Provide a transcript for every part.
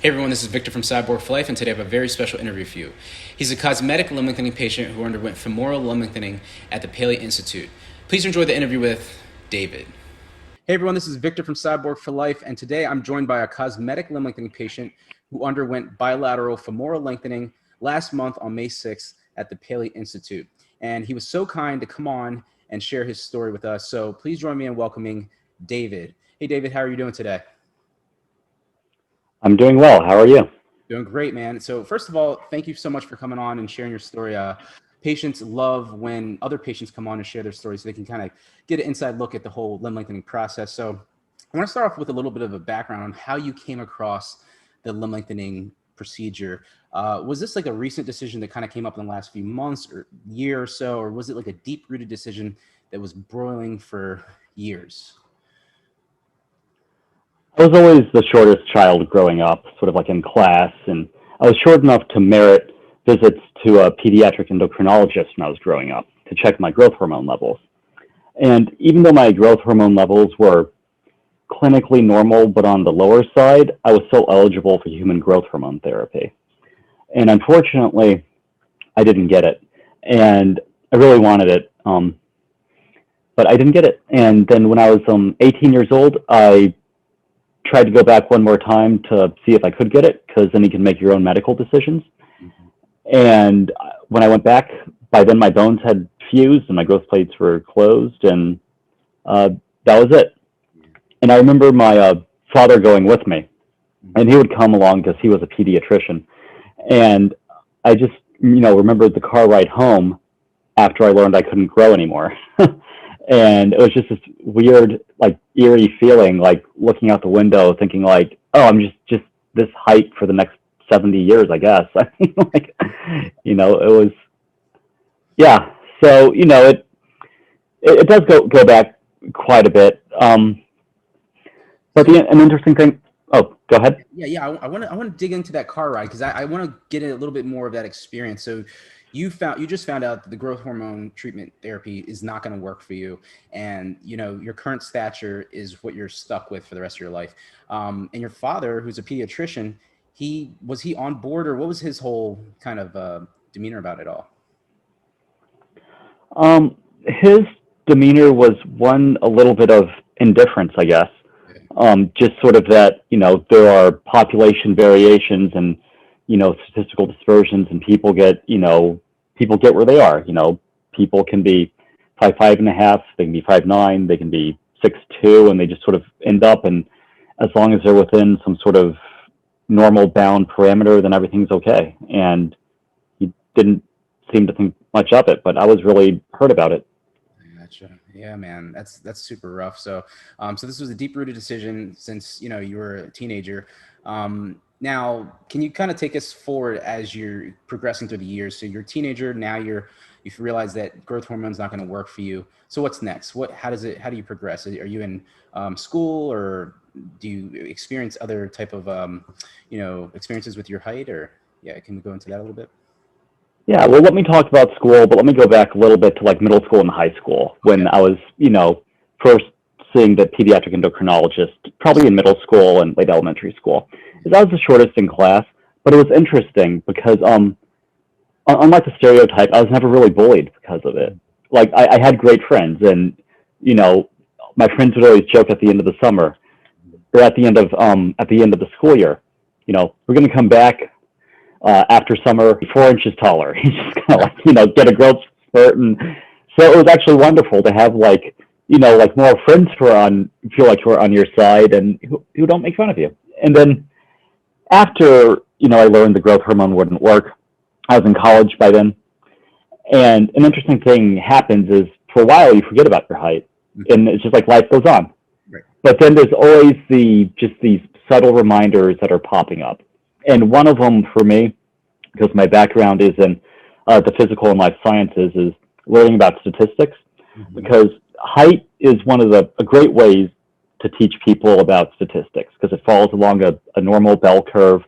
Hey everyone, this is Victor from Cyborg for Life, and today I have a very special interview for you. He's a cosmetic limb lengthening patient who underwent femoral limb lengthening at the Paley Institute. Please enjoy the interview with David. Hey everyone, this is Victor from Cyborg for Life, and today I'm joined by a cosmetic limb lengthening patient who underwent bilateral femoral lengthening last month on May 6th at the Paley Institute. And he was so kind to come on and share his story with us. So please join me in welcoming David. Hey David, how are you doing today? I'm doing well. How are you? Doing great, man. So first of all, thank you so much for coming on and sharing your story. Patients love when other patients come on and share their stories so they can kind of get an inside look at the whole limb lengthening process. So I want to start off with a little bit of a background on how you came across the limb lengthening procedure. Was this like a recent decision that kind of came up in the last few months or year or so, or was it like a deep-rooted decision that was broiling for years? I was always the shortest child growing up, sort of like in class, and I was short enough to merit visits to a pediatric endocrinologist when I was growing up to check my growth hormone levels. And even though my growth hormone levels were clinically normal but on the lower side, I was still eligible for human growth hormone therapy. And unfortunately, I didn't get it. And I really wanted it, but I didn't get it. And then when I was 18 years old, I tried to go back one more time to see if I could get it, because then you can make your own medical decisions. Mhm. And when I went back, by then my bones had fused and my growth plates were closed, and that was it. And I remember my father going with me, and he would come along because he was a pediatrician. And I just, remembered the car ride home after I learned I couldn't grow anymore. And it was just this weird, like eerie feeling, like looking out the window, thinking like, oh, I'm just this height for the next 70 years, I guess. I mean, like, it was, yeah. So, it does go back quite a bit. But So an interesting thing. Oh, go ahead. yeah. I want to dig into that car ride because I want to get a little bit more of that experience. So you just found out that the growth hormone treatment therapy is not going to work for you, and your current stature is what you're stuck with for the rest of your life. And your father, who's a pediatrician, he on board, or what was his whole kind of demeanor about it all? His demeanor was a little bit of indifference, I guess. Okay. Just sort of that, there are population variations and, statistical dispersions, and people get where they are. People can be 5'5.5", they can be 5'9", they can be 6'2", and they just sort of end up, and as long as they're within some sort of normal bound parameter, then everything's okay. And he didn't seem to think much of it, but I was really hurt about it. Gotcha. Yeah, man, that's super rough. So this was a deep-rooted decision since you were a teenager. Now, can you kind of take us forward as you're progressing through the years? So you're a teenager now. You've realized that growth hormone's not going to work for you. So what's next? How do you progress? Are you in school, or do you experience other type of experiences with your height? Or yeah, can we go into that a little bit? Yeah, well, let me talk about school, but let me go back a little bit to like middle school and high school Okay. when I was, first seeing the pediatric endocrinologist, probably in middle school and late elementary school. I was the shortest in class, but it was interesting because, unlike the stereotype, I was never really bullied because of it. Like I had great friends, and you know, my friends would always joke at the end of the summer or at the end of the school year, we're going to come back after summer 4 inches taller. He's just kind of like, get a growth spurt. And so it was actually wonderful to have like more friends feel like who are on your side and who don't make fun of you. And then after, I learned the growth hormone wouldn't work, I was in college by then. And an interesting thing happens is for a while you forget about your height, and it's just like life goes on. Right. But then there's always these subtle reminders that are popping up. And one of them for me, because my background is in the physical and life sciences, is learning about statistics. Mm-hmm. Because height is one of the great ways to teach people about statistics, because it follows along a normal bell curve.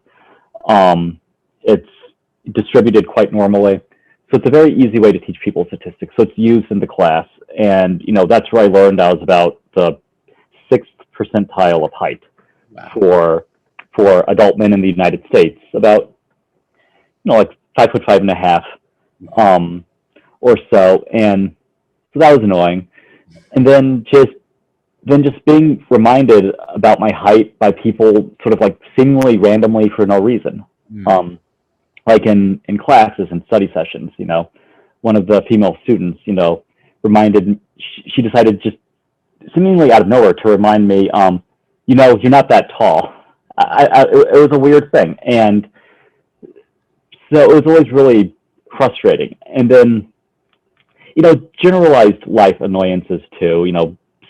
It's distributed quite normally. So it's a very easy way to teach people statistics. So it's used in the class. And, that's where I learned I was about the 6th percentile of height Wow. for adult men in the United States, about, like 5'5.5", or so. And so that was annoying. And then just being reminded about my height by people sort of like seemingly randomly for no reason. Like in classes and study sessions, one of the female students, reminded, she decided just seemingly out of nowhere to remind me, you're not that tall. It was a weird thing. And so it was always really frustrating. And then, generalized life annoyances too,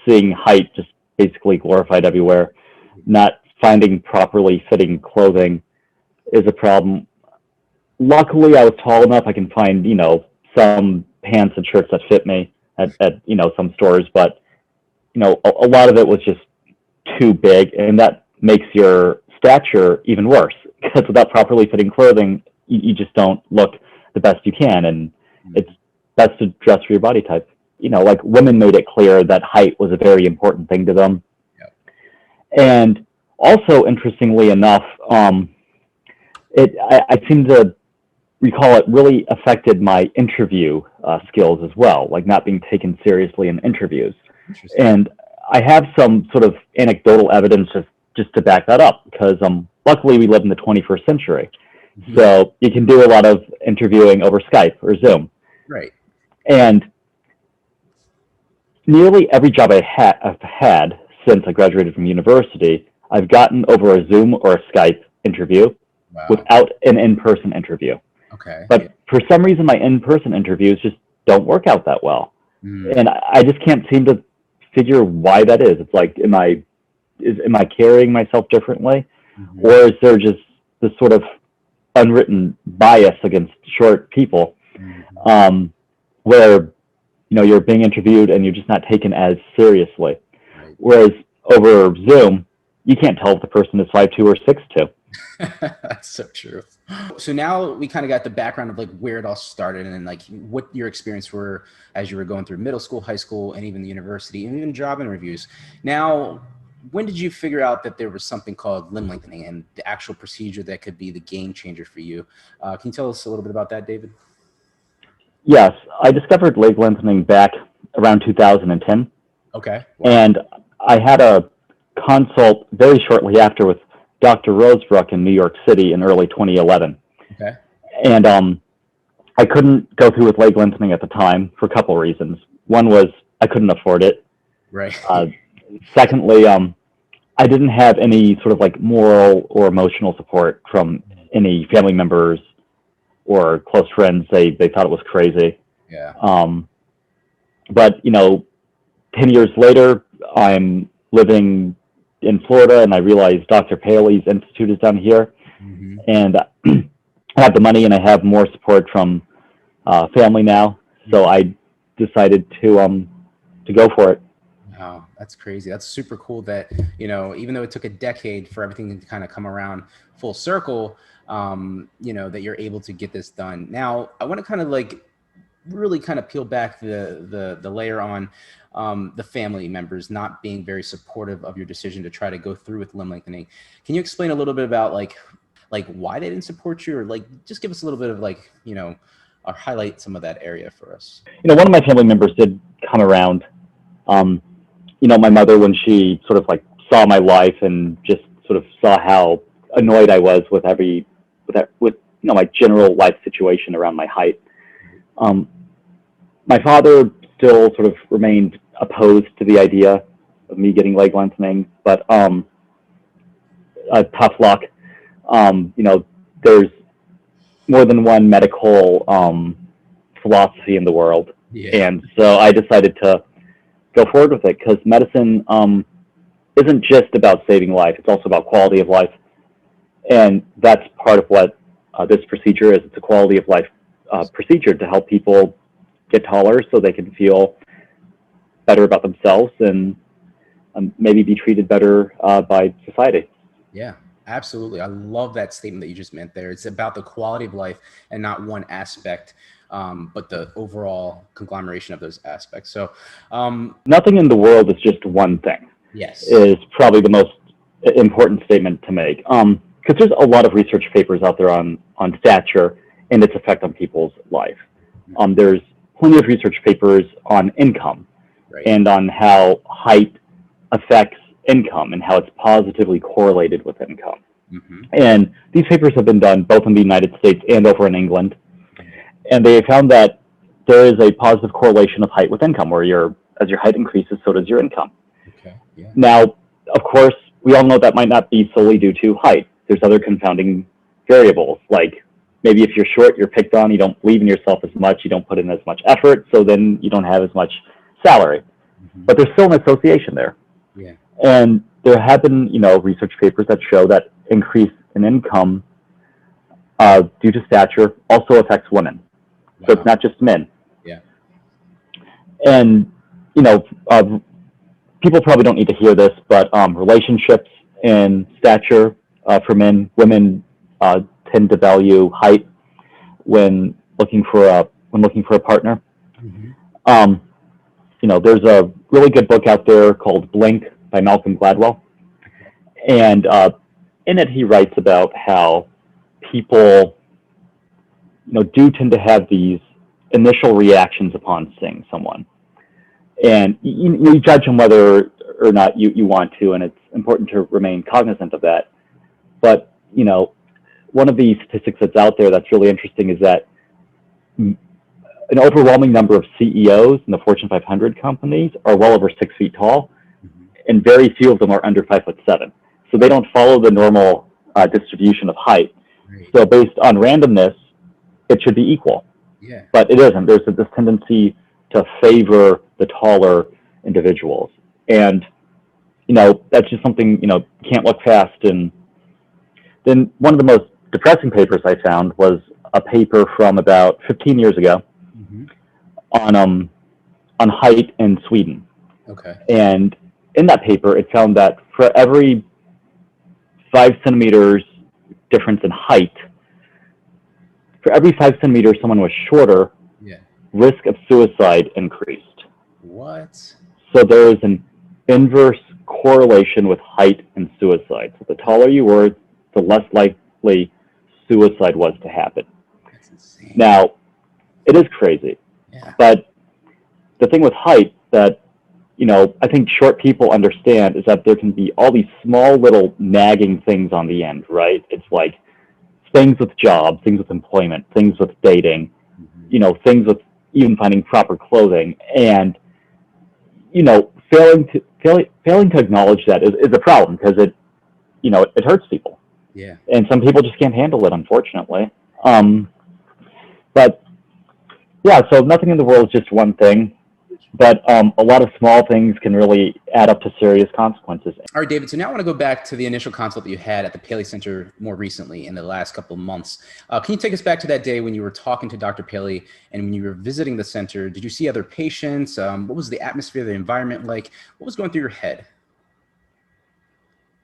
seeing height just basically glorified everywhere, not finding properly fitting clothing is a problem. Luckily, I was tall enough I can find, some pants and shirts that fit me at some stores, but, a lot of it was just too big, and that makes your stature even worse, because without properly fitting clothing, you just don't look the best you can, and it's best to dress for your body type. Like women made it clear that height was a very important thing to them. Yep. And also, interestingly enough, I seem to recall it really affected my interview skills as well, like not being taken seriously in interviews. And I have some sort of anecdotal evidence just to back that up, because luckily we live in the 21st century. Mm-hmm. So you can do a lot of interviewing over Skype or Zoom. Right. And nearly every job I've had since I graduated from university, I've gotten over a Zoom or a Skype interview. Wow. Without an in-person interview. Okay. But for some reason, my in-person interviews just don't work out that well. And I just can't seem to figure why that is. It's like, am I carrying myself differently? Or is there just this sort of unwritten bias against short people, where, you're being interviewed and you're just not taken as seriously. Right. Whereas over Zoom, you can't tell if the person is 5'2" or 6'2". That's so true. So now we kind of got the background of like where it all started and like what your experience were as you were going through middle school, high school, and even the university, and even job interviews. Now, when did you figure out that there was something called limb lengthening and the actual procedure that could be the game changer for you? Can you tell us a little bit about that, David? Yes, I discovered leg lengthening back around 2010. Okay. Wow. And I had a consult very shortly after with Dr. Rozbruch in New York City in early 2011. Okay. And I couldn't go through with leg lengthening at the time for a couple of reasons. One was I couldn't afford it. Right. Secondly, I didn't have any sort of like moral or emotional support from any family members or close friends. They thought it was crazy. Yeah. But 10 years later, I'm living in Florida, and I realized Dr. Paley's Institute is down here, and I have the money and I have more support from family now, so I decided to go for it. Wow, that's crazy. That's super cool that, even though it took a decade for everything to kind of come around full circle, that you're able to get this done. Now, I want to kind of like really kind of peel back the layer on the family members not being very supportive of your decision to try to go through with limb lengthening. Can you explain a little bit about like why they didn't support you, or like just give us a little bit of like, or highlight some of that area for us? One of my family members did come around. My mother, when she sort of like saw my life and just sort of saw how annoyed I was with my general life situation around my height. My father still sort of remained opposed to the idea of me getting leg lengthening, but tough luck. There's more than one medical philosophy in the world, and so I decided to go forward with it, because medicine isn't just about saving life; it's also about quality of life, and that's part of what this procedure is. It's a quality of life procedure to help people get taller so they can feel better about themselves and maybe be treated better by society. Yeah, absolutely. I love that statement that you just meant there. It's about the quality of life and not one aspect, but the overall conglomeration of those aspects. So nothing in the world is just one thing. Yes. Is probably the most important statement to make. Because there's a lot of research papers out there on stature and its effect on people's life. There's plenty of research papers on income, right, and on how height affects income and how it's positively correlated with income. Mm-hmm. And these papers have been done both in the United States and over in England. And they found that there is a positive correlation of height with income, where as your height increases, so does your income. Okay. Yeah. Now, of course, we all know that might not be solely due to height. There's other confounding variables, like maybe if you're short, you're picked on, you don't believe in yourself as much, you don't put in as much effort, so then you don't have as much salary. Mm-hmm. But there's still an association there. Yeah. And there have been, research papers that show that increase in income due to stature also affects women. Wow. So it's not just men. Yeah. And, people probably don't need to hear this, but relationships and stature for men, women tend to value height when looking for a partner. Mm-hmm. There's a really good book out there called Blink by Malcolm Gladwell, and in it he writes about how people, do tend to have these initial reactions upon seeing someone, and you judge them whether or not you want to, and it's important to remain cognizant of that. But one of the statistics that's out there that's really interesting is that an overwhelming number of CEOs in the Fortune 500 companies are well over 6 feet tall, mm-hmm, and very few of them are under 5'7". So they don't follow the normal distribution of height. Right. So based on randomness, it should be equal. Yeah. But it isn't. There's this tendency to favor the taller individuals. And, that's just something, can't look past. And then one of the most depressing papers I found was a paper from about 15 years ago, mm-hmm, on height in Sweden. Okay. And in that paper, it found that for every 5 centimeters difference in height, for every 5 centimeters someone was shorter, yeah, risk of suicide increased. What? So there is an inverse correlation with height and suicide. So the taller you were, the less likely suicide was to happen. That's insane. Now, it is crazy. Yeah. But the thing with height that, I think short people understand is that there can be all these small little nagging things on the end, right? It's like things with jobs, things with employment, things with dating, mm-hmm, things with even finding proper clothing. And, failing to acknowledge that is a problem, because it hurts people. Yeah. And some people just can't handle it, unfortunately. But yeah, so nothing in the world is just one thing, but a lot of small things can really add up to serious consequences. All right, David. So now I want to go back to the initial consult that you had at the Paley Center more recently in the last couple of months. Can you take us back to that day when you were talking to Dr. Paley and when you were visiting the center? Did you see other patients? What was the atmosphere, the environment like? What was going through your head?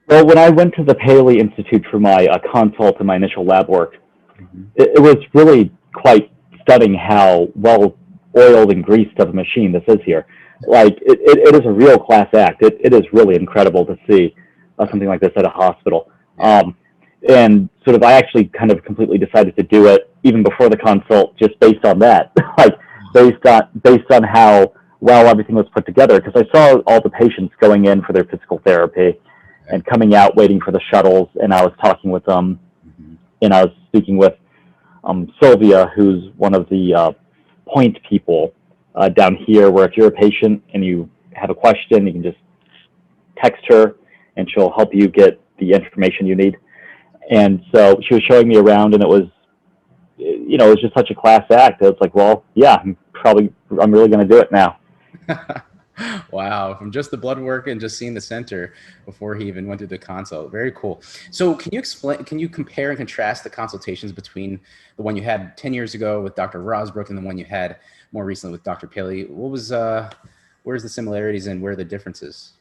Well, when I went to the Paley Institute for my consult and my initial lab work, mm-hmm, it was really quite stunning how well oiled and greased of a machine this is here. Like, it is a real class act. It is really incredible to see something like this at a hospital. And sort of, I actually kind of completely decided to do it even before the consult, just based on that, like based on how well everything was put together. Because I saw all the patients going in for their physical therapy and coming out waiting for the shuttles, and I was talking with them, mm-hmm, and I was speaking with Sylvia, who's one of the point people down here, where if you're a patient and you have a question, you can just text her and she'll help you get the information you need. And so she was showing me around, and it was just such a class act. It's like, well, yeah, I'm really going to do it now. Wow. From just the blood work and just seeing the center before he even went through the consult. Very cool. So can you compare and contrast the consultations between the one you had 10 years ago with Dr. Rozbruch and the one you had more recently with Dr. Paley? Where's the similarities and where are the differences?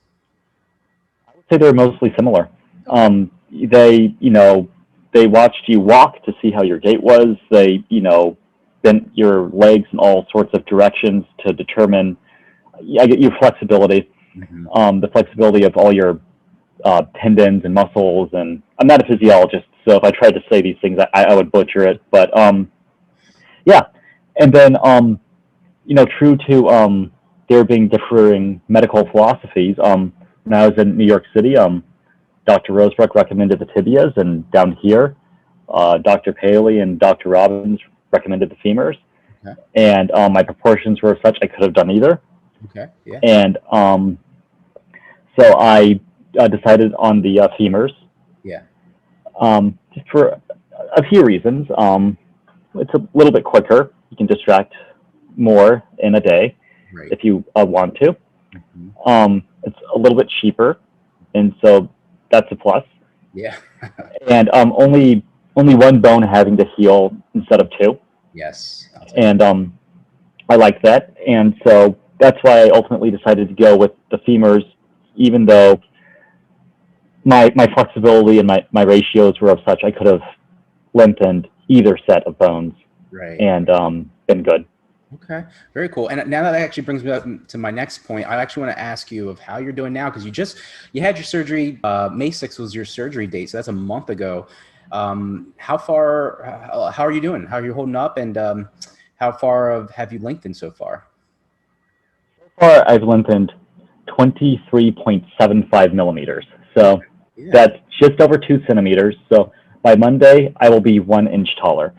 I would say they're mostly similar. They watched you walk to see how your gait was. They, bent your legs in all sorts of directions to determine your flexibility, mm-hmm, the flexibility of all your tendons and muscles. And I'm not a physiologist, so if I tried to say these things, I would butcher it. But yeah, and then true to there being differing medical philosophies. When I was in New York City, Dr. Rozbruch recommended the tibias, and down here, Dr. Paley and Dr. Robbins recommended the femurs. Okay. And my proportions were such I could have done either. Okay. Yeah. And so I decided on the femurs. Yeah. Just for a few reasons. It's a little bit quicker. You can distract more in a day, Right. if you want to. Mm-hmm. It's a little bit cheaper, and so that's a plus. Yeah. And only one bone having to heal instead of two. Yes. And I like that, and so that's why I ultimately decided to go with the femurs, even though my flexibility and my ratios were of such I could have lengthened either set of bones. Right. And been good. Okay, very cool. And now that actually brings me up to my next point. I actually want to ask you of how you're doing now, because you had your surgery. May 6th was your surgery date, so that's a month ago. How are you doing? How are you holding up? And how far have you lengthened so far? So far, I've lengthened 23.75 millimeters. So that's just over 2 centimeters. So by Monday, I will be 1 inch taller.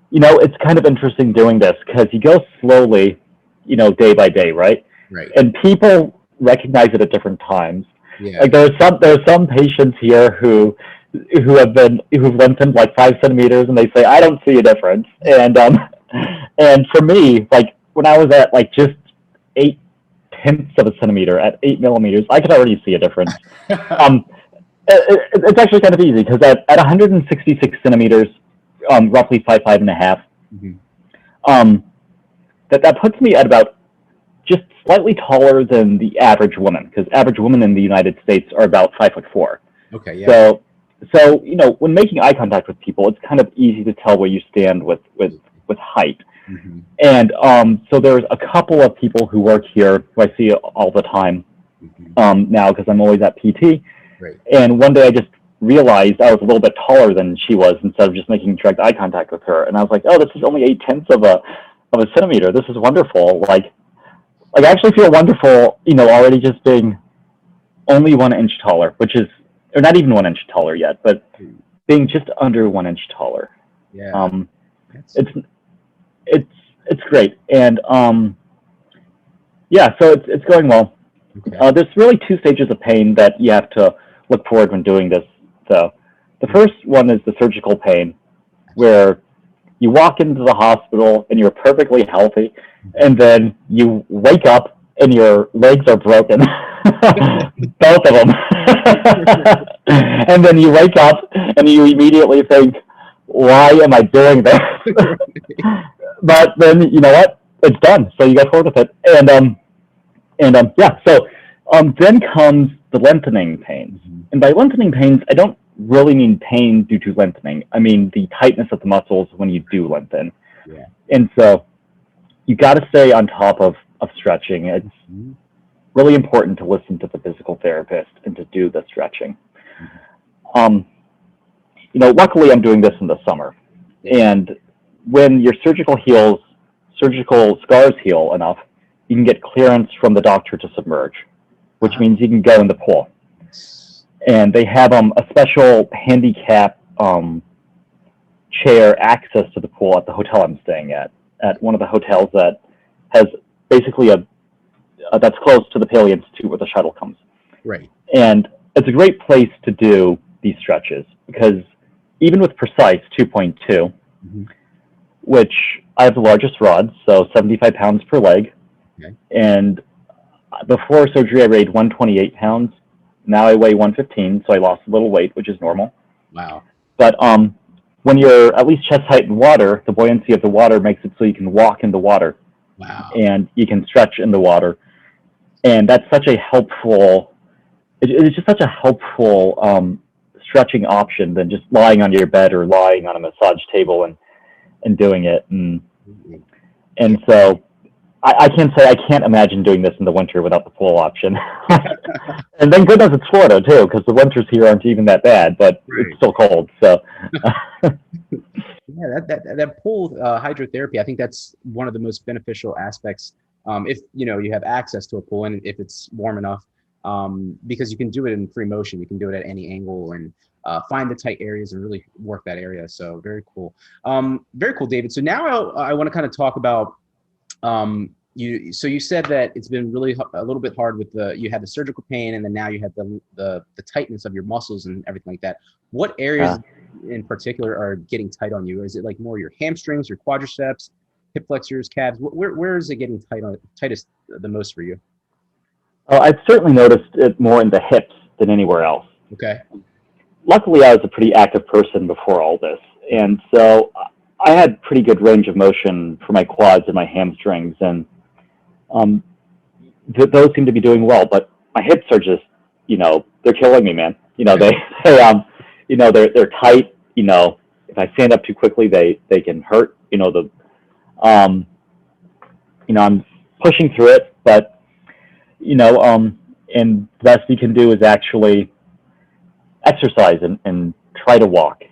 It's kind of interesting doing this because you go slowly, day by day, right? Right. And people recognize it at different times. Yeah. Like there's some patients here who've lengthened like 5 centimeters, and they say I don't see a difference. And for me, like when I was at like just 0.8 of a centimeter at 8 millimeters, I could already see a difference. It's actually kind of easy because at 166 centimeters, roughly 5'5.5", that puts me at about just slightly taller than the average woman, because average women in the United States are about 5'4". Okay. Yeah. So when making eye contact with people, it's kind of easy to tell where you stand with height. Mm-hmm. And so there's a couple of people who work here who I see all the time now because I'm always at PT. Right. And one day I just realized I was a little bit taller than she was instead of just making direct eye contact with her. And I was like, oh, this is only 0.8 of a centimeter. This is wonderful. Like I actually feel wonderful, already just being only 1 inch taller, or not even 1 inch taller yet, but being just under 1 inch taller. Yeah. It's great. And so it's going well. Okay. There's really 2 stages of pain that you have to look forward when doing this. So the first one is the surgical pain, where you walk into the hospital and you're perfectly healthy, and then you wake up and your legs are broken, both of them. And then you wake up and you immediately think, why am I doing this? But then, you know what? It's done. So you go forward with it. So then comes the lengthening pains. And by lengthening pains, I don't really mean pain due to lengthening. I mean the tightness of the muscles when you do lengthen. Yeah. And so you got to stay on top of stretching. It's really important to listen to the physical therapist and to do the stretching. Luckily I'm doing this in the summer. And when your surgical scars heal enough, you can get clearance from the doctor to submerge, which means you can go in the pool. And they have a special handicap chair access to the pool at the hotel I'm staying at one of the hotels that has basically that's close to the Paley Institute where the shuttle comes. Right. And it's a great place to do these stretches because even with Precice 2.2, which I have the largest rod, so 75 pounds per leg. Okay. And before surgery, I weighed 128 pounds. Now I weigh 115, so I lost a little weight, which is normal. Wow. But when you're at least chest height in water, the buoyancy of the water makes it so you can walk in the water. Wow. And you can stretch in the water. And that's such a helpful, it's just such a helpful stretching option than just lying on your bed or lying on a massage table and doing it. And so I can say I can't imagine doing this in the winter without the pool option. And thank goodness it's Florida too, because the winters here aren't even that bad, but Right. it's still cold. So Yeah, that pool hydrotherapy, I think that's one of the most beneficial aspects. If you have access to a pool and if it's warm enough, because you can do it in free motion, you can do it at any angle and find the tight areas and really work that area. So very cool, David. So now I want to kind of talk about you said that it's been really a little bit hard with you had the surgical pain and then now you had the tightness of your muscles and everything like that. What areas in particular are getting tight on you? Is it like more your hamstrings, your quadriceps, hip flexors, calves? Where is it getting tightest the most for you? I've certainly noticed it more in the hips than anywhere else. Okay. Luckily, I was a pretty active person before all this, and so I had pretty good range of motion for my quads and my hamstrings, and those seem to be doing well. But my hips are just, they're killing me, man. They're tight. If I stand up too quickly, they can hurt. I'm pushing through it, but and the best we can do is actually exercise and try to walk.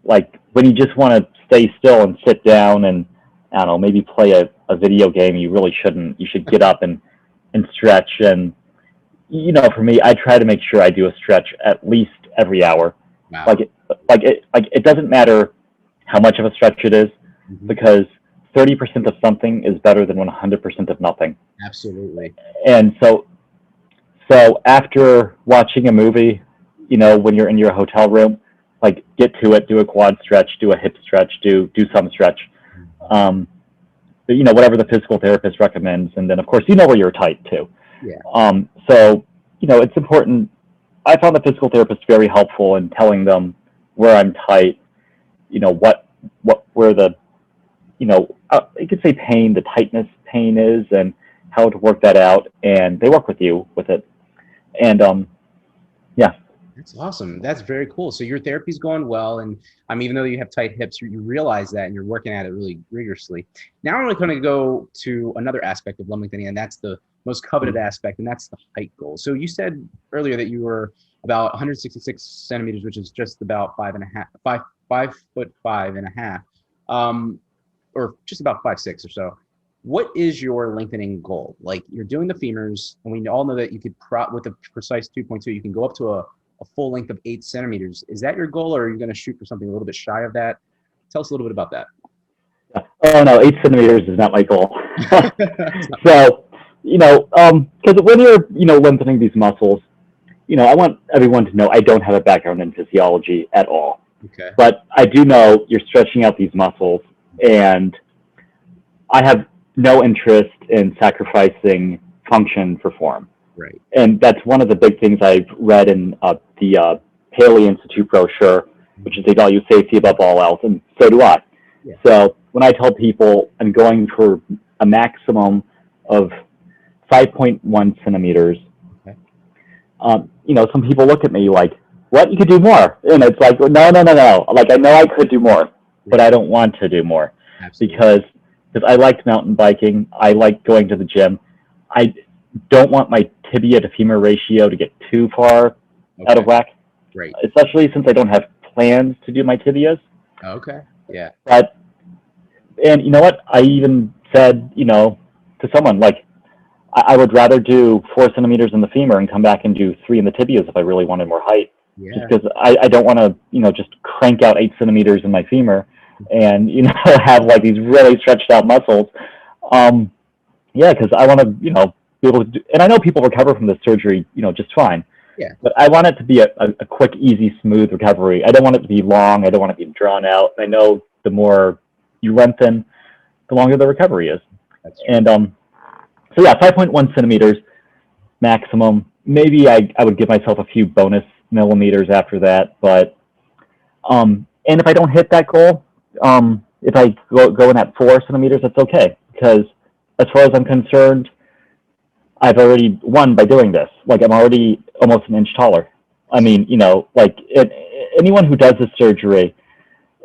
Like when you just want to stay still and sit down and I don't know, maybe play a video game, you really shouldn't. You should get up and stretch. And for me, I try to make sure I do a stretch at least every hour. Wow. It doesn't matter how much of a stretch it is, because 30% of something is better than 100% of nothing. Absolutely. And so after watching a movie, when you're in your hotel room, like get to it, do a quad stretch, do a hip stretch, do some stretch. Whatever the physical therapist recommends. And then of course, where you're tight too. Yeah. It's important. I found the physical therapist very helpful in telling them where I'm tight, where the, you could say pain, the tightness pain is, and how to work that out. And they work with you with it. And yeah. That's awesome. That's very cool. So your therapy's going well, and even though you have tight hips, you realize that, and you're working at it really rigorously. Now I'm going to go to another aspect of lengthening, and that's the most coveted aspect, and that's the height goal. So you said earlier that you were about 166 centimeters, which is just about 5'5", or just about 5'6" or so. What is your lengthening goal? Like you're doing the femurs, and we all know that you could with the Precice 2.2, you can go up to a full length of 8 centimeters. Is that your goal, or are you going to shoot for something a little bit shy of that? Tell us a little bit about that. Oh no, 8 centimeters is not my goal. So, because when you're, lengthening these muscles, I want everyone to know I don't have a background in physiology at all. Okay. But I do know you're stretching out these muscles, and I have no interest in sacrificing function for form. Right. And that's one of the big things I've read in the Paley Institute brochure, which is they value safety above all else, and so do I. Yeah. So when I tell people I'm going for a maximum of 5.1 centimeters, okay. Some people look at me like, what? You could do more. And it's like, no. Like, I know I could do more, but I don't want to do more. Absolutely. Because I liked mountain biking. I like going to the gym. I don't want my tibia to femur ratio to get too far out of whack. Right. Especially since I don't have plans to do my tibias. Okay. Yeah. And you know what? I even said, to someone, like, I would rather do 4 centimeters in the femur and come back and do 3 in the tibias if I really wanted more height. Yeah. Just because I don't want to, just crank out 8 centimeters in my femur and, have like these really stretched out muscles. Because I want to, be able to do, and I know people recover from this surgery, just fine. Yeah. But I want it to be a quick, easy, smooth recovery. I don't want it to be long. I don't want it to be drawn out. I know the more you lengthen, the longer the recovery is. That's true. And 5.1 centimeters maximum. Maybe I would give myself a few bonus millimeters after that. But and if I don't hit that goal, if I go in at 4 centimeters, that's okay. Because as far as I'm concerned, I've already won by doing this. Like, I'm already almost an inch taller. I mean, anyone who does this surgery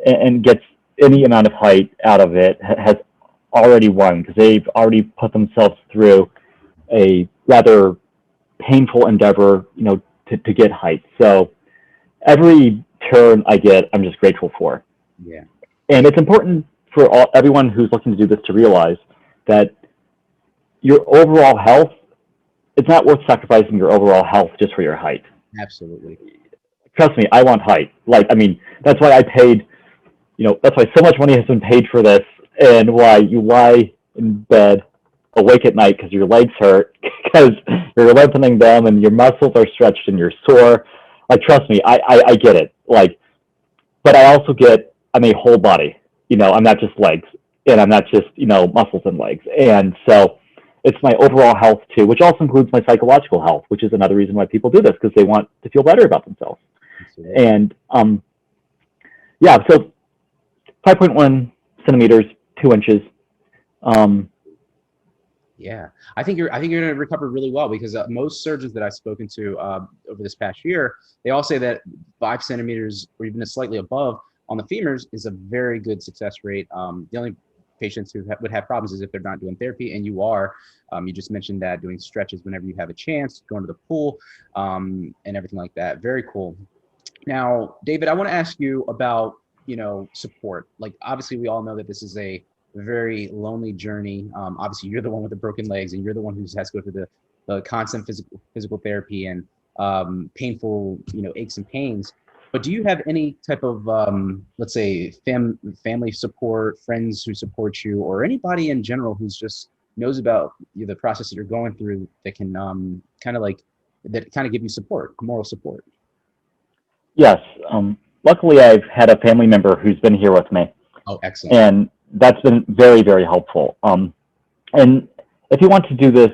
and gets any amount of height out of it has already won because they've already put themselves through a rather painful endeavor, to get height. So every turn I get, I'm just grateful for. Yeah. And it's important for everyone who's looking to do this to realize that your overall health, it's not worth sacrificing your overall health just for your height. Absolutely. Trust me, I want height. That's why I paid, that's why so much money has been paid for this, and why you lie in bed awake at night because your legs hurt, because you're lengthening them and your muscles are stretched and you're sore. Trust me, I get it. But I also get, I'm a whole body. I'm not just legs, and I'm not just, muscles and legs. And so it's my overall health too, which also includes my psychological health, which is another reason why people do this, because they want to feel better about themselves. Absolutely. And so 5.1 centimeters, 2 inches. Yeah, I think you're going to recover really well, because most surgeons that I've spoken to over this past year, they all say that 5 centimeters or even slightly above on the femurs is a very good success rate. The only patients who would have problems is if they're not doing therapy, and you are. You just mentioned that doing stretches whenever you have a chance, going to the pool, and everything like that. Very cool. Now, David, I want to ask you about, support. Obviously, we all know that this is a very lonely journey. Obviously, you're the one with the broken legs, and you're the one who has to go through the constant physical therapy and painful, aches and pains. But do you have any type of, let's say, family support, friends who support you, or anybody in general who's just knows about the process that you're going through that can kind of give you support, moral support? Yes. Luckily, I've had a family member who's been here with me. Oh, excellent. And that's been very, very helpful. And if you want to do this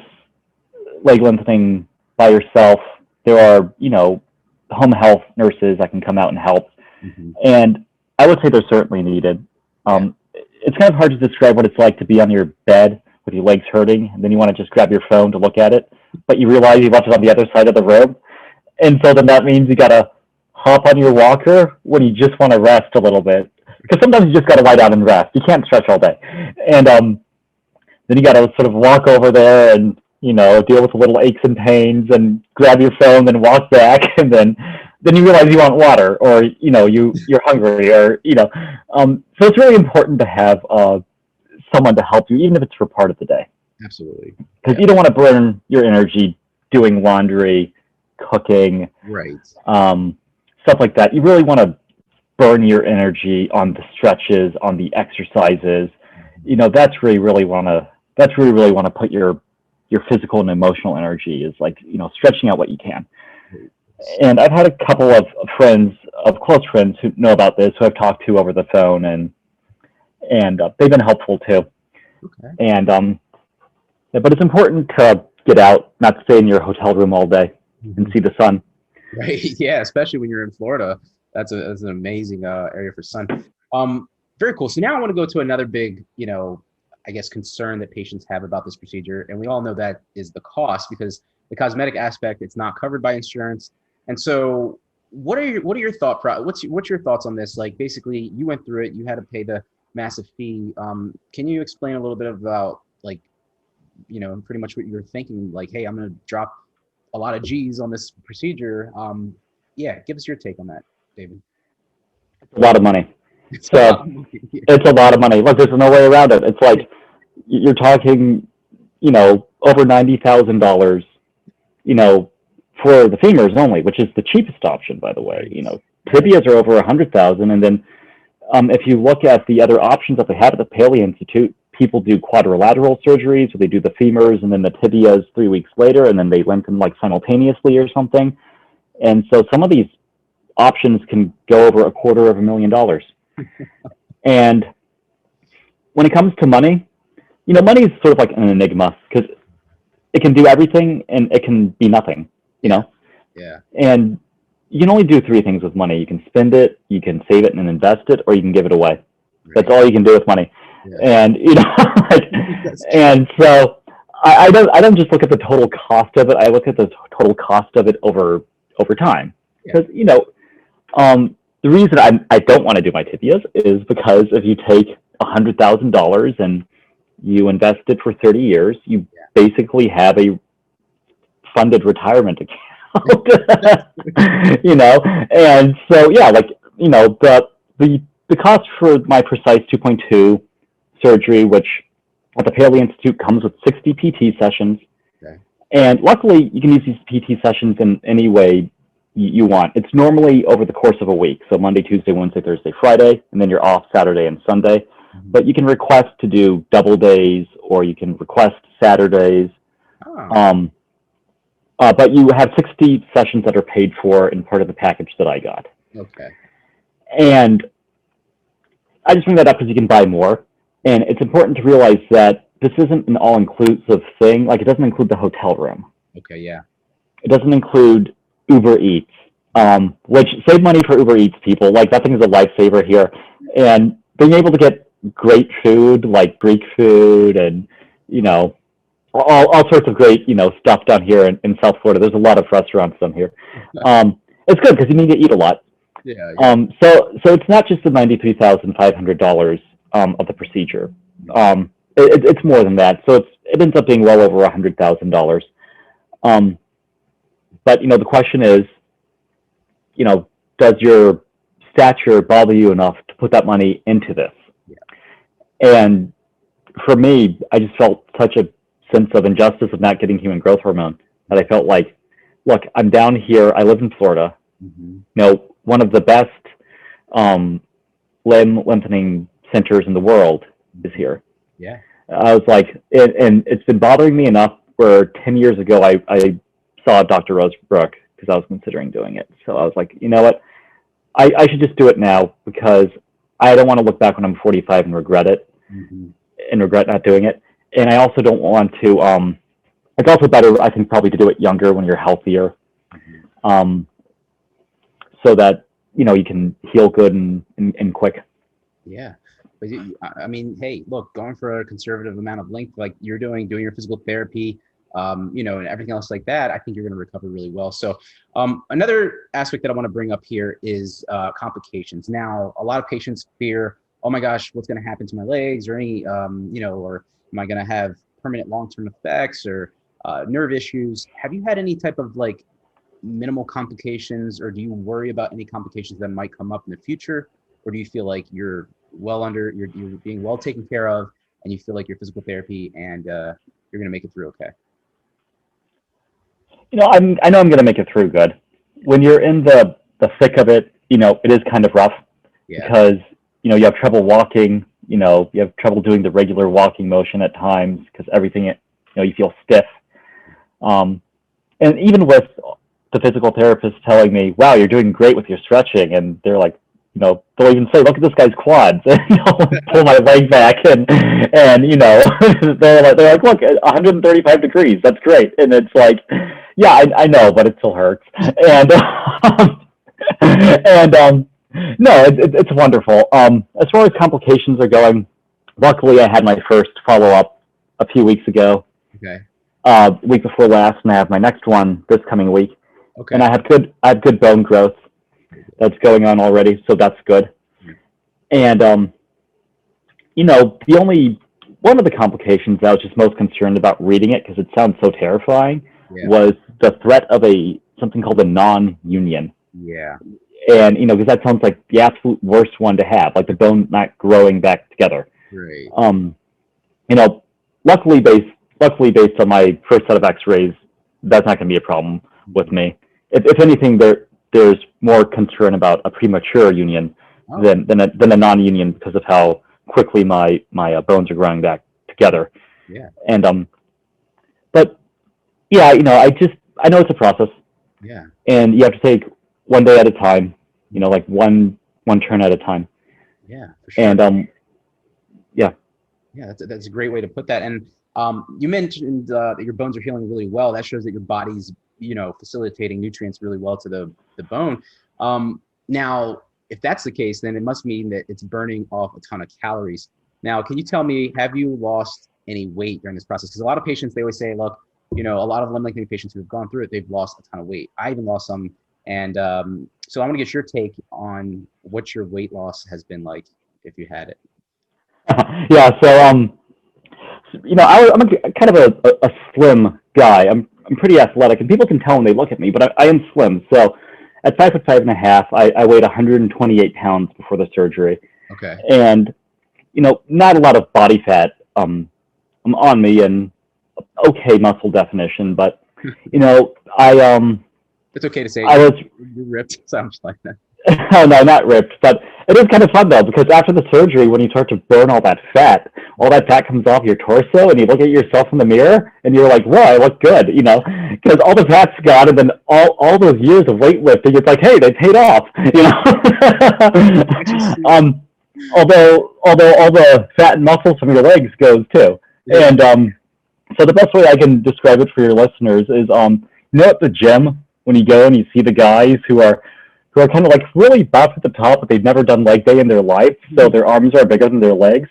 leg lengthening by yourself, there are, home health nurses that can come out and help. Mm-hmm. And I would say they're certainly needed. It's kind of hard to describe what it's like to be on your bed with your legs hurting, and then you want to just grab your phone to look at it, but you realize you left it on the other side of the room. And so then that means you got to hop on your walker when you just want to rest a little bit. Because sometimes you just got to lie down and rest. You can't stretch all day. And then you got to sort of walk over there and, deal with the little aches and pains and grab your phone and walk back. And then you realize you want water, or, you're hungry, or, so it's really important to have someone to help you, even if it's for part of the day. Absolutely. Because you don't want to burn your energy doing laundry, cooking, right. Stuff like that. You really want to burn your energy on the stretches, on the exercises. That's where you really want to put your physical and emotional energy, is stretching out what you can. And I've had a couple of close friends who know about this, who I've talked to over the phone, and they've been helpful too. Okay. And but it's important to get out, not stay in your hotel room all day and see the sun. Right. Yeah, especially when you're in Florida. That's an amazing area for sun. Very cool. So now I want to go to another big, I guess, concern that patients have about this procedure. And we all know that is the cost, because the cosmetic aspect, it's not covered by insurance. And so what are your what's your thoughts on this? Basically, you went through it, you had to pay the massive fee. Can you explain a little bit about pretty much what you're thinking? Hey, I'm going to drop a lot of G's on this procedure. Give us your take on that, David. It's a lot of money. It's a lot of money. Look, there's no way around it. It's like you're talking, over $90,000, for the femurs only, which is the cheapest option, by the way. Tibias are over $100,000, and then if you look at the other options that they have at the Paley Institute, people do quadrilateral surgeries, where they do the femurs and then the tibias 3 weeks later, and then they lengthen simultaneously or something. And so some of these options can go over $250,000. And when it comes to money, money is sort of like an enigma, because it can do everything and it can be nothing, Yeah. And you can only do 3 things with money. You can spend it, you can save it and invest it, or you can give it away. Right. That's all you can do with money. Yeah. And, and so I don't just look at the total cost of it. I look at the total cost of it over time. Because, the reason I don't want to do my tibias is because if you take $100,000 and you invest it for 30 years, you basically have a funded retirement account. And so yeah, like, the cost for my Precice 2.2 surgery, which at the Paley Institute comes with 60 PT sessions. Okay. And luckily, you can use these PT sessions in any way you want. It's normally over the course of a week. So Monday, Tuesday, Wednesday, Thursday, Friday, and then you're off Saturday and Sunday. Mm-hmm. But you can request to do double days, or you can request Saturdays. Oh. But you have 60 sessions that are paid for in part of the package that I got. Okay. And I just bring that up because you can buy more. And it's important to realize that this isn't an all-inclusive thing. Like, it doesn't include the hotel room. Okay, yeah. It doesn't include Uber Eats, which save money for Uber Eats, people. Like, that thing is a lifesaver here. And being able to get great food, like Greek food and, all sorts of great, stuff down here in South Florida. There's a lot of restaurants down here. It's good because you need to eat a lot. Yeah. So it's not just the $93,500 of the procedure. It's more than that. So it ends up being well over $100,000. But the question is, does your stature bother you enough to put that money into this? Yeah. And for me, I just felt such a sense of injustice of not getting human growth hormone that I felt like, look, I'm down here. I live in Florida. Mm-hmm. One of the best limb lengthening centers in the world is here. Yeah. I was like, and it's been bothering me enough where 10 years ago I saw Dr. Rozbruch because I was considering doing it. So I was like, you know what? I should just do it now because I don't want to look back when I'm 45 and regret it and regret not doing it. And I also don't want to, it's also better, I think, probably to do it younger when you're healthier. So that, you can heal good and quick. Yeah. But I mean, hey, look, going for a conservative amount of length, like you're doing your physical therapy, and everything else like that, I think you're going to recover really well. So another aspect that I want to bring up here is complications. Now, a lot of patients fear, oh my gosh, what's going to happen to my legs or any, or am I going to have permanent long-term effects or nerve issues? Have you had any type of like minimal complications, or do you worry about any complications that might come up in the future? Or do you feel like you're being well taken care of and you feel like your physical therapy and you're going to make it through okay? I know I'm going to make it through good. When you're in the thick of it, it is kind of rough because, you have trouble walking, you have trouble doing the regular walking motion at times because everything, you feel stiff. And even with the physical therapist telling me, wow, you're doing great with your stretching. And they're like, they'll even say, look at this guy's quads, pull my leg back and they're like, look, 135 degrees. That's great. And it's like, yeah, I know, but it still hurts. And, no, it's wonderful. As far as complications are going, luckily I had my first follow-up a few weeks ago. Okay. Week before last, and I have my next one this coming week. Okay. And I have good bone growth that's going on already, so that's good. And one of the complications I was just most concerned about reading it because it sounds so terrifying was the threat of something called a non-union. Yeah. And because that sounds like the absolute worst one to have, like the bone not growing back together. Right. Luckily based on my first set of X-rays, that's not going to be a problem with me. If anything, there's more concern about a premature union than a non-union because of how quickly my bones are growing back together. Yeah. And but yeah, I know it's a process. Yeah. And you have to take one day at a time. Like one turn at a time. Yeah, for sure. And yeah. Yeah, that's a great way to put that. And you mentioned that your bones are healing really well. That shows that your body's facilitating nutrients really well to the bone. Now, if that's the case, then it must mean that it's burning off a ton of calories. Now, can you tell me, have you lost any weight during this process? Because a lot of patients, they always say, look, a lot of limb lengthening patients who have gone through it, they've lost a ton of weight. I even lost some. And so I want to get your take on what your weight loss has been like, if you had it. Yeah. So I'm kind of a slim guy. I'm pretty athletic, and people can tell when they look at me, but I am slim. So at 5'5.5", I weighed 128 pounds before the surgery, Okay. and not a lot of body fat on me, and okay muscle definition, but I It's okay to say I was you're ripped. Sounds like that. oh no, not ripped, but it is kind of fun though, because after the surgery, when you start to burn all that fat comes off your torso, and you look at yourself in the mirror, and you're like, "Whoa, I look good," because all the fat's gone, and then all those years of weightlifting, it's like, "Hey, they paid off," although all the fat and muscles from your legs goes too, Yeah. and so the best way I can describe it for your listeners is, at the gym when you go and you see the guys who are kind of like really buff at the top, but they've never done leg day in their life, so their arms are bigger than their legs.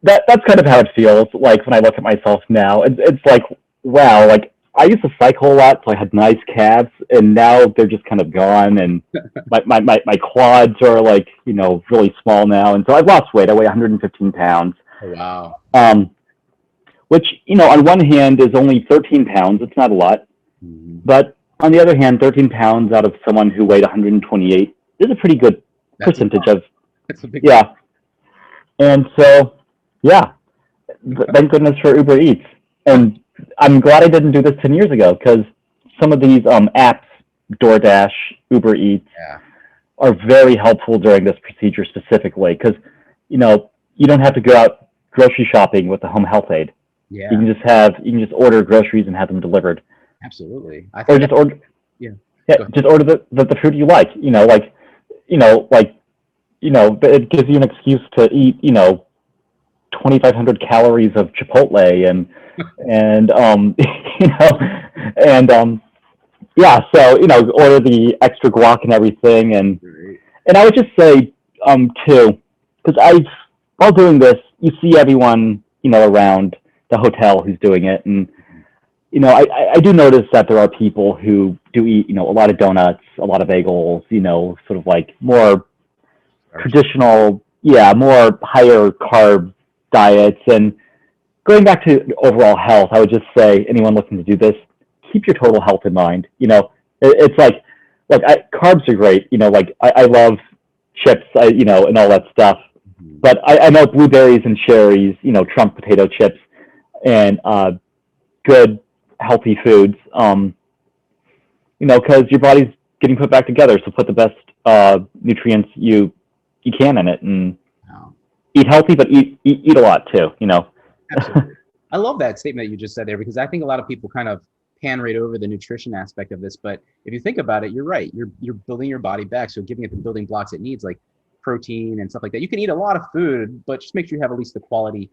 That's kind of how it feels like when I look at myself now. It's like, wow, like I used to cycle a lot, so I had nice calves, and now they're just kind of gone, and my quads are like, really small now, and so I've lost weight. I weigh 115 pounds. Oh, wow. Which, on one hand is only 13 pounds. It's not a lot. Mm-hmm. But on the other hand, 13 pounds out of someone who weighed 128 is a pretty good percentage of, yeah. And so, yeah, thank goodness for Uber Eats. And I'm glad I didn't do this 10 years ago, because some of these apps, DoorDash, Uber Eats, are very helpful during this procedure specifically, because, you don't have to go out grocery shopping with the home health aid. Yeah. You can just order groceries and have them delivered. Absolutely. Or just order. Yeah. Just order the food you like. It gives you an excuse to eat 2,500 calories of Chipotle and So order the extra guac and everything, and I would just say too, because while doing this, you see everyone around the hotel who's doing it, and I do notice that there are people who do eat a lot of donuts, a lot of bagels, sort of like more traditional, more higher carb diets. And going back to overall health, I would just say anyone looking to do this, keep your total health in mind. It's like, look, carbs are great. I love chips, and all that stuff. But I know blueberries and cherries, Trump potato chips, and good healthy foods, because your body's getting put back together. So put the best nutrients you can in it, and eat healthy, but eat a lot too. Absolutely. I love that statement you just said there, because I think a lot of people kind of pan right over the nutrition aspect of this. But if you think about it, you're right. You're building your body back, so giving it the building blocks it needs, like protein and stuff like that. You can eat a lot of food, but just make sure you have at least the quality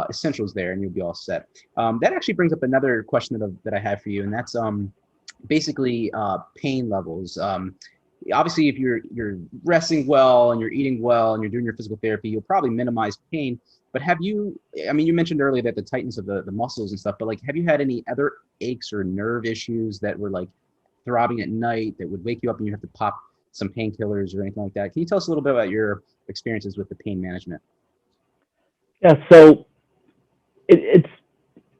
essentials there, and you'll be all set. That actually brings up another question that I have for you, and that's basically pain levels. Obviously, if you're resting well and you're eating well and you're doing your physical therapy, you'll probably minimize pain. But you mentioned earlier that the tightness of the muscles and stuff, but have you had any other aches or nerve issues that were throbbing at night that would wake you up and you have to pop some painkillers or anything like that? Can you tell us a little bit about your experiences with the pain management? Yeah, so it's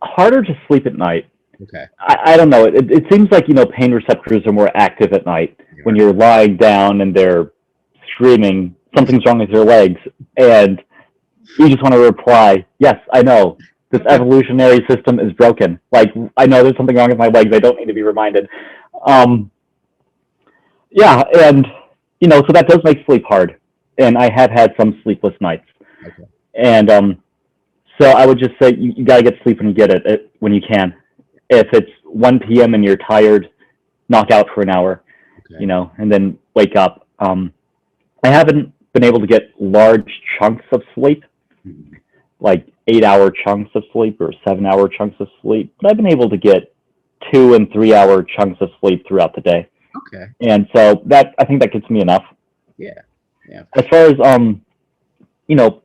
harder to sleep at night. Okay. I don't know. It seems like, pain receptors are more active at night when you're lying down and they're screaming, something's wrong with your legs. And you just want to reply, yes, I know. This evolutionary system is broken. I know there's something wrong with my legs. I don't need to be reminded. Yeah, and, so that does make sleep hard. And I have had some sleepless nights. Okay. And so I would just say you got to get sleep when you get it, when you can. If it's 1 p.m. and you're tired, knock out for an hour, and then wake up. I haven't been able to get large chunks of sleep, like 8-hour chunks of sleep or 7-hour chunks of sleep, but I've been able to get 2 and 3 hour chunks of sleep throughout the day. Okay. And so I think that gets me enough. Yeah. Yeah. As far as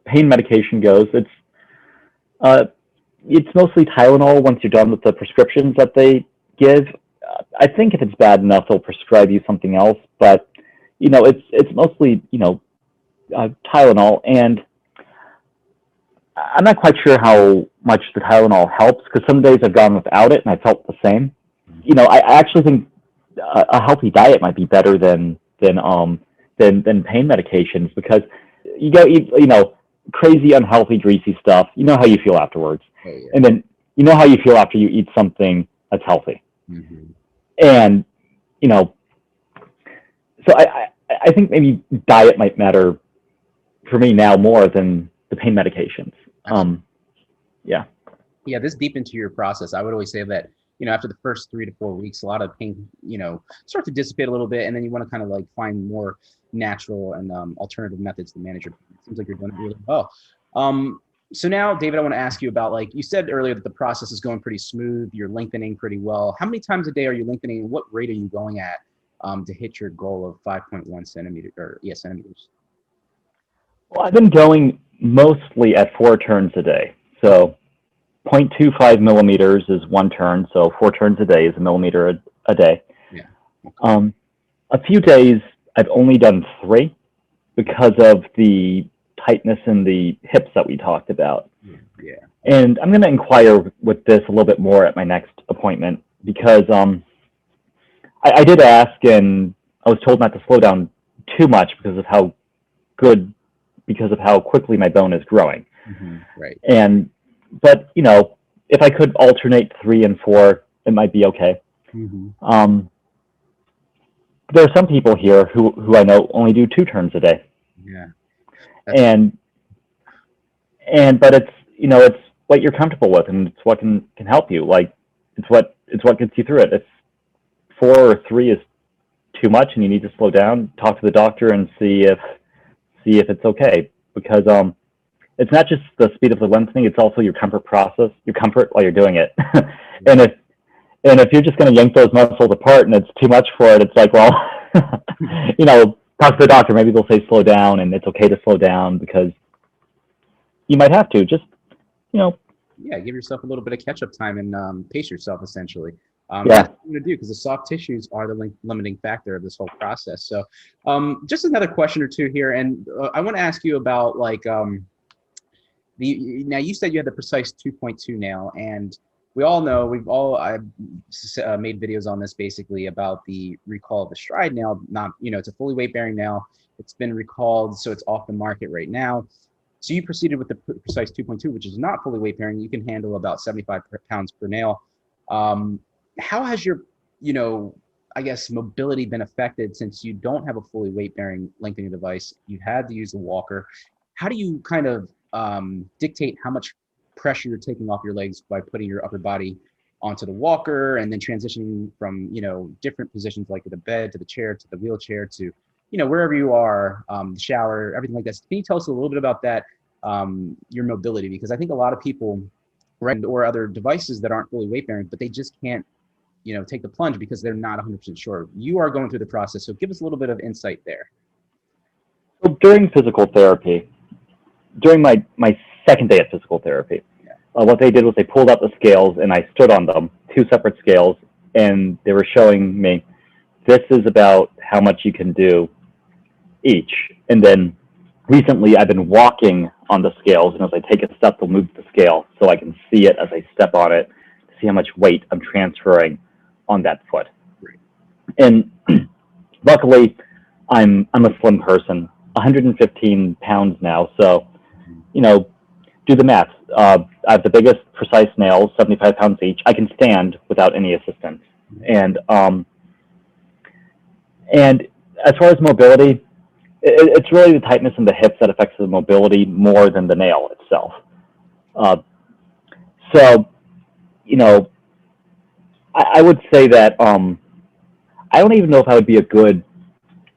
pain medication goes, it's mostly Tylenol once you're done with the prescriptions that they give. I think if it's bad enough, they'll prescribe you something else, but it's mostly Tylenol. And I'm not quite sure how much the Tylenol helps, because some days I've gone without it and I felt the same. I actually think a healthy diet might be better than pain medications, because you go eat crazy unhealthy greasy stuff. You know how you feel afterwards, Oh, yeah. and then you know how you feel after you eat something that's healthy. Mm-hmm. And so I think maybe diet might matter for me now more than the pain medications. Yeah. Yeah, this deep into your process, I would always say that, after the first 3 to 4 weeks, a lot of pain, start to dissipate a little bit, and then you want to kind of like find more natural and alternative methods to manage your pain. It seems like you're doing it really well. So now, David, I want to ask you about, like you said earlier, that the process is going pretty smooth. You're lengthening pretty well. How many times a day are you lengthening, and what rate are you going at to hit your goal of 5.1 centimeters? Well, I've been going mostly at 4 turns a day. So 0.25 millimeters is 1 turn. So 4 turns a day is a millimeter a day. Yeah. A few days I've only done 3 because of the tightness in the hips that we talked about. Yeah. And I'm going to inquire with this a little bit more at my next appointment, because I did ask, and I was told not to slow down too much because of how quickly my bone is growing. Mm-hmm. Right. But if I could alternate 3 and 4, it might be okay. Mm-hmm. There are some people here who I know only do 2 turns a day. Yeah. But it's what you're comfortable with, and it's what can help you. Like it's what gets you through it. If 4 or 3 is too much and you need to slow down, talk to the doctor and see if it's okay, because it's not just the speed of the lengthening, it's also your comfort while you're doing it. and if you're just going to yank those muscles apart and it's too much for it, it's like, well, talk to the doctor. Maybe they'll say slow down, and it's okay to slow down, because you might have to just, Yeah, give yourself a little bit of catch-up time and pace yourself, essentially. Yeah. That's what I'm going to do, because the soft tissues are the limiting factor of this whole process. So just another question or two here, and I want to ask you about, like, now you said you had the Precice 2.2 nail, and we all know, I've made videos on this basically about the recall of the Stryde nail. Not, it's a fully weight-bearing nail. It's been recalled, so it's off the market right now. So you proceeded with the Precice 2.2, which is not fully weight-bearing. You can handle about 75 pounds per nail. How has your, I guess, mobility been affected, since you don't have a fully weight-bearing lengthening device? You had to use the walker. How do you kind of dictate how much pressure you're taking off your legs by putting your upper body onto the walker, and then transitioning from, different positions, like the bed to the chair to the wheelchair to, wherever you are, the shower, everything like that? Can you tell us a little bit about that, your mobility? Because I think a lot of people, right, or other devices that aren't fully weight bearing, but they just can't, take the plunge because they're not 100% sure. You are going through the process, so give us a little bit of insight there. So during physical therapy, during my second day of physical therapy, what they did was they pulled out the scales, and I stood on them, 2 separate scales, and they were showing me, this is about how much you can do each. And then recently I've been walking on the scales, and as I take a step, they'll move the scale so I can see it as I step on it, to see how much weight I'm transferring on that foot. Great. And luckily, I'm a slim person, 115 pounds now, so do the math. I have the biggest Precice nails, 75 pounds each. I can stand without any assistance. And as far as mobility, it's really the tightness in the hips that affects the mobility more than the nail itself. So, I would say that I don't even know if I would be a good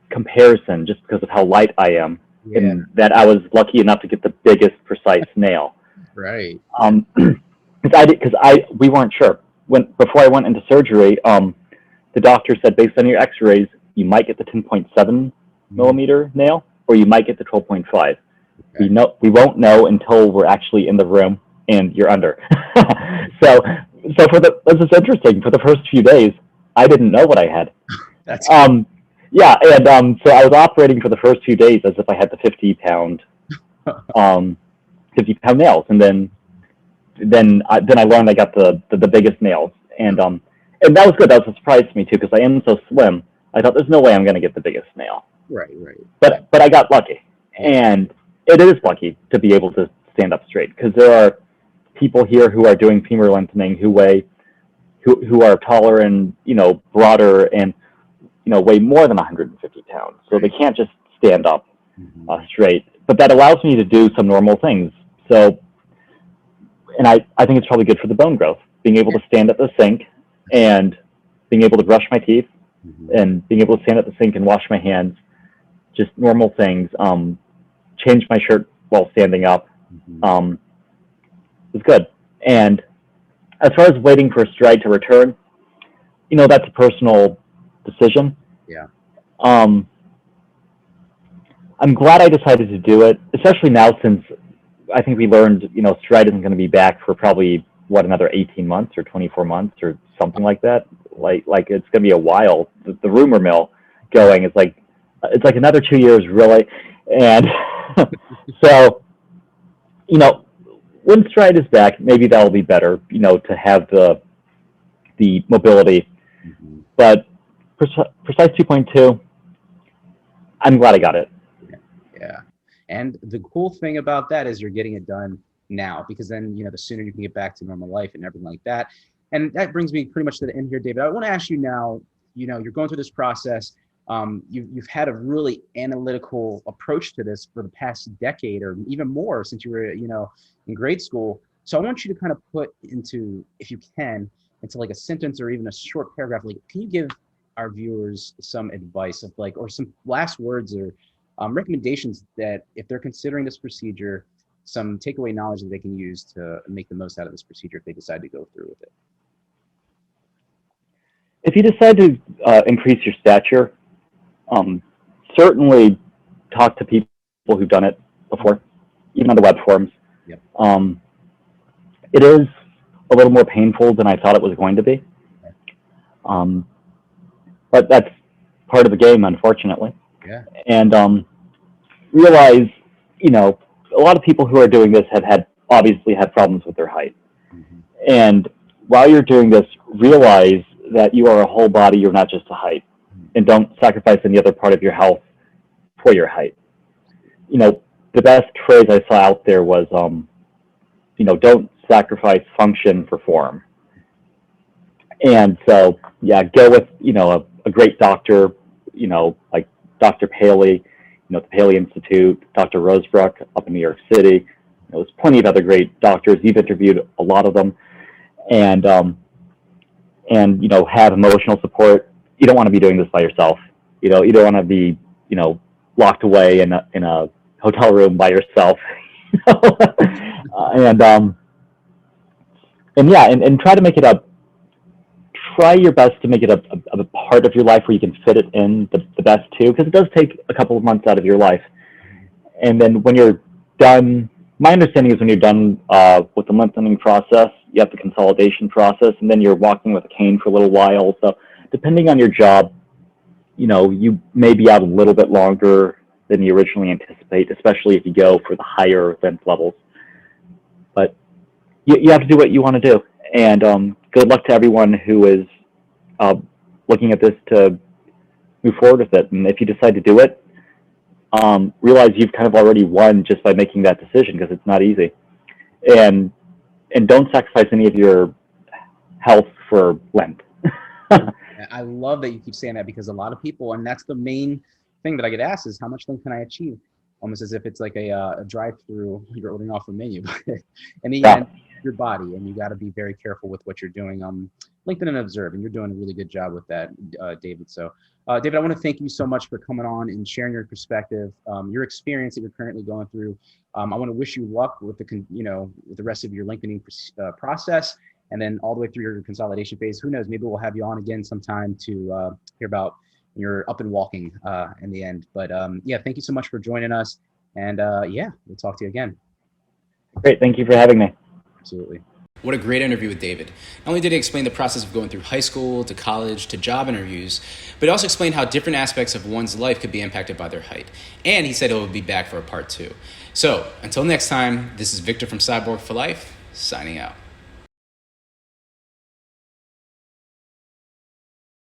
comparison, just because of how light I am. Yeah. And that I was lucky enough to get the biggest Precice nail. Right. Because we weren't sure. Before I went into surgery, the doctor said, based on your x-rays, you might get the 10.7 millimeter nail, or you might get the 12.5. Okay. We won't know until we're actually in the room and you're under. So this is interesting. For the first few days, I didn't know what I had. That's cool. Yeah, and so I was operating for the first few days as if I had the 50-pound 50-pound nails, and then I learned I got the biggest nails, and that was good. That was a surprise to me too, because I am so slim. I thought there's no way I'm going to get the biggest nail. Right. But I got lucky, and it is lucky to be able to stand up straight, because there are people here who are doing femur lengthening who are taller and broader and weigh more than 150 pounds, so they can't just stand up straight. But that allows me to do some normal things. So, and I think it's probably good for the bone growth, being able to stand at the sink and being able to brush my teeth and being able to stand at the sink and wash my hands, just normal things. Change my shirt while standing up is good. And as far as waiting for Stryde to return, that's a personal decision. Yeah. I'm glad I decided to do it, especially now since I think we learned, Stryde isn't going to be back for probably another 18 months or 24 months or something like that. Like it's going to be a while. The rumor mill going is it's like another 2 years, really. And so, when Stryde is back, maybe that'll be better, to have the mobility. But Precice 2.2, I'm glad I got it. Yeah. And the cool thing about that is you're getting it done now, because then, the sooner you can get back to normal life and everything like that. And that brings me pretty much to the end here, David. I want to ask you now, you're going through this process. You've had a really analytical approach to this for the past decade or even more since you were, in grade school. So I want you to kind of put into, if you can, into like a sentence or even a short paragraph, can you give our viewers some advice of or some last words or recommendations that if they're considering this procedure, some takeaway knowledge that they can use to make the most out of this procedure if they decide to go through with it? If you decide to increase your stature, certainly talk to people who've done it before, even on the web forums. Yep. It is a little more painful than I thought it was going to be. But that's part of the game, unfortunately. Yeah. And realize, a lot of people who are doing this have obviously had problems with their height. And while you're doing this, realize that you are a whole body, you're not just a height. And don't sacrifice any other part of your health for your height. The best phrase I saw out there was, don't sacrifice function for form. And so, yeah, go with, a great doctor, like Dr. Paley, the Paley Institute, Dr. Rozbruch up in New York City. There's plenty of other great doctors. You've interviewed a lot of them. And have emotional support. You don't want to be doing this by yourself. You don't want to be, locked away in a hotel room by yourself. And try to make it try your best to make it a part of your life where you can fit it in the best too, because it does take a couple of months out of your life. And then when you're done, my understanding is when you're done with the lengthening process, you have the consolidation process, and then you're walking with a cane for a little while. So depending on your job, you may be out a little bit longer than you originally anticipate, especially if you go for the higher length levels. But you have to do what you want to do. And good luck to everyone who is looking at this to move forward with it. And if you decide to do it, realize you've kind of already won just by making that decision, because it's not easy. And don't sacrifice any of your health for length. I love that you keep saying that, because a lot of people, and that's the main thing that I get asked, is how much length can I achieve? Almost as if it's like a drive-through, you're ordering off a menu. In the end, your body, and you got to be very careful with what you're doing. Lengthen and observe, and you're doing a really good job with that, David. So, David, I want to thank you so much for coming on and sharing your perspective, your experience that you're currently going through. I want to wish you luck with with the rest of your lengthening process, and then all the way through your consolidation phase. Who knows? Maybe we'll have you on again sometime to hear about your up and walking in the end. But yeah, thank you so much for joining us, and yeah, we'll talk to you again. Great, thank you for having me. Absolutely. What a great interview with David. Not only did he explain the process of going through high school to college to job interviews, but he also explained how different aspects of one's life could be impacted by their height. And he said he'll be back for a part 2. So until next time, this is Victor from Cyborg for Life, signing out.